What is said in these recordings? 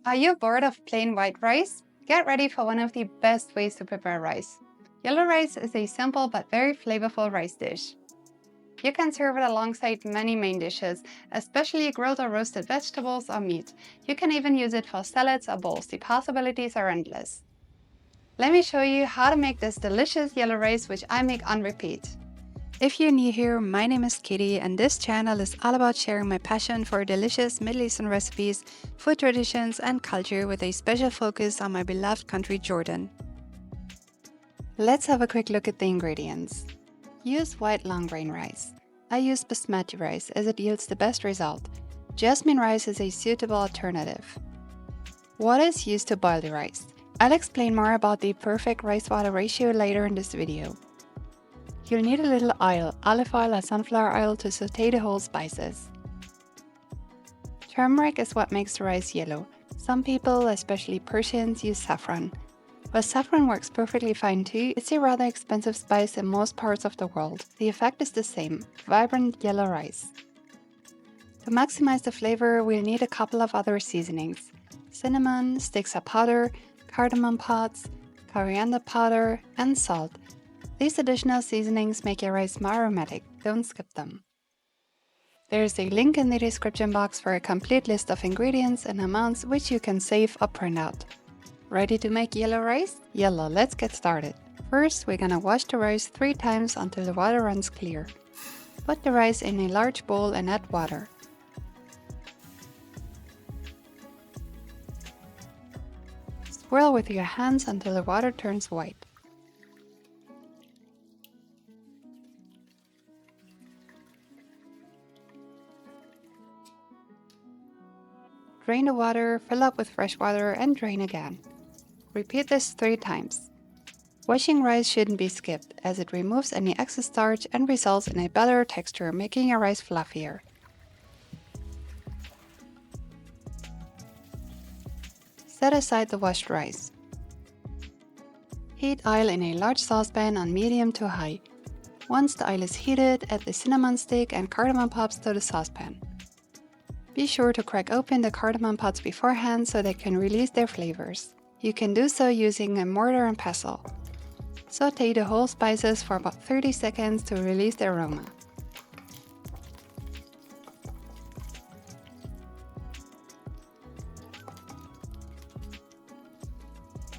Are you bored of plain white rice? Get ready for one of the best ways to prepare rice. Yellow rice is a simple but very flavorful rice dish. You can serve it alongside many main dishes, especially grilled or roasted vegetables or meat. You can even use it for salads or bowls. The possibilities are endless. Let me show you how to make this delicious yellow rice, which I make on repeat. If you're new here, my name is Katie, and this channel is all about sharing my passion for delicious Middle Eastern recipes, food traditions, and culture with a special focus on my beloved country, Jordan. Let's have a quick look at the ingredients. Use white long grain rice. I use basmati rice as it yields the best result. Jasmine rice is a suitable alternative. Water is used to boil the rice. I'll explain more about the perfect rice-water ratio later in this video. You'll need a little oil, olive oil or sunflower oil, to saute the whole spices. Turmeric is what makes the rice yellow. Some people, especially Persians, use saffron. While saffron works perfectly fine too, it's a rather expensive spice in most parts of the world. The effect is the same: vibrant yellow rice. To maximize the flavor, we'll need a couple of other seasonings: cinnamon, sticks of powder, cardamom pods, coriander powder, and salt. These additional seasonings make your rice more aromatic. Don't skip them. There is a link in the description box for a complete list of ingredients and amounts which you can save or print out. Ready to make yellow rice? Yellow, let's get started. First, we're gonna wash the rice 3 times until the water runs clear. Put the rice in a large bowl and add water. Swirl with your hands until the water turns white. Drain the water, fill up with fresh water, and drain again. Repeat this 3 times. Washing rice shouldn't be skipped, as it removes any excess starch and results in a better texture, making your rice fluffier. Set aside the washed rice. Heat oil in a large saucepan on medium to high. Once the oil is heated, add the cinnamon stick and cardamom pods to the saucepan. Be sure to crack open the cardamom pods beforehand so they can release their flavors. You can do so using a mortar and pestle. Saute the whole spices for about 30 seconds to release the aroma.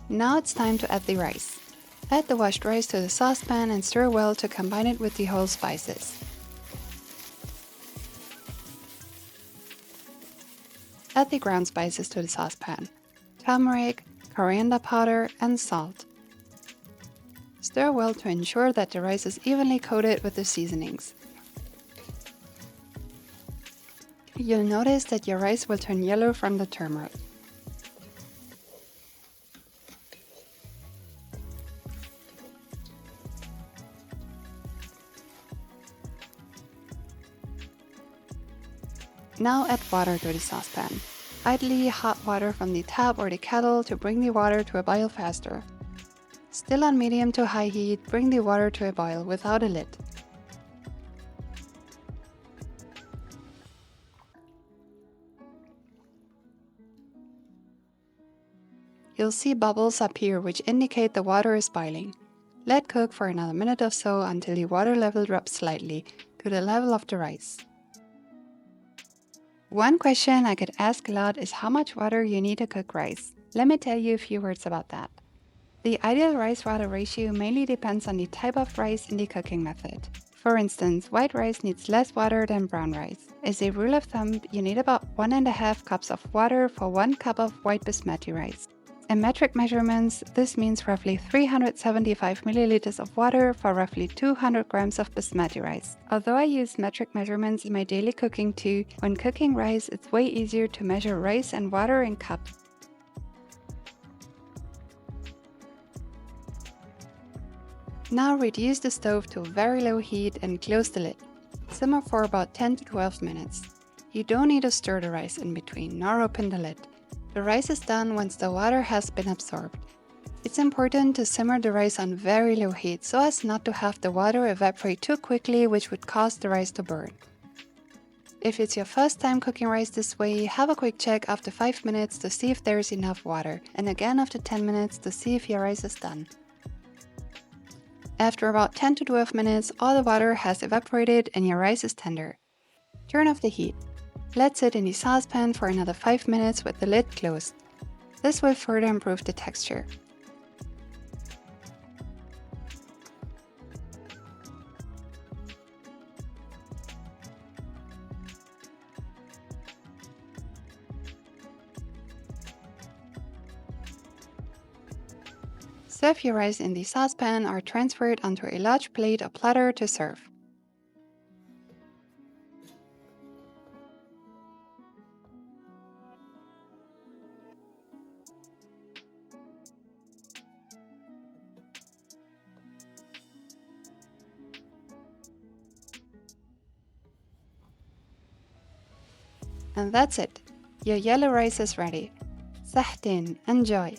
Now it's time to add the rice. Add the washed rice to the saucepan and stir well to combine it with the whole spices. Add the ground spices to the saucepan: turmeric, coriander powder, and salt. Stir well to ensure that the rice is evenly coated with the seasonings. You'll notice that your rice will turn yellow from the turmeric. Now add water to the saucepan. Ideally hot water from the tap or the kettle to bring the water to a boil faster. Still on medium to high heat, bring the water to a boil without a lid. You'll see bubbles appear which indicate the water is boiling. Let cook for another minute or so until the water level drops slightly to the level of the rice. One question I get asked a lot is how much water you need to cook rice. Let me tell you a few words about that. The ideal rice-water ratio mainly depends on the type of rice and the cooking method. For instance, white rice needs less water than brown rice. As a rule of thumb, you need about 1.5 cups of water for 1 cup of white basmati rice. In metric measurements, this means roughly 375 milliliters of water for roughly 200 grams of basmati rice. Although I use metric measurements in my daily cooking too, when cooking rice, it's way easier to measure rice and water in cups. Now reduce the stove to a very low heat and close the lid. Simmer for about 10 to 12 minutes. You don't need to stir the rice in between, nor open the lid. The rice is done once the water has been absorbed. It's important to simmer the rice on very low heat so as not to have the water evaporate too quickly, which would cause the rice to burn. If it's your first time cooking rice this way, have a quick check after 5 minutes to see if there is enough water, and again after 10 minutes to see if your rice is done. After about 10 to 12 minutes, all the water has evaporated and your rice is tender. Turn off the heat. Let sit in the saucepan for another 5 minutes with the lid closed. This will further improve the texture. Serve your rice in the saucepan or transfer it onto a large plate or platter to serve. And that's it. Your yellow rice is ready. صحتين, enjoy!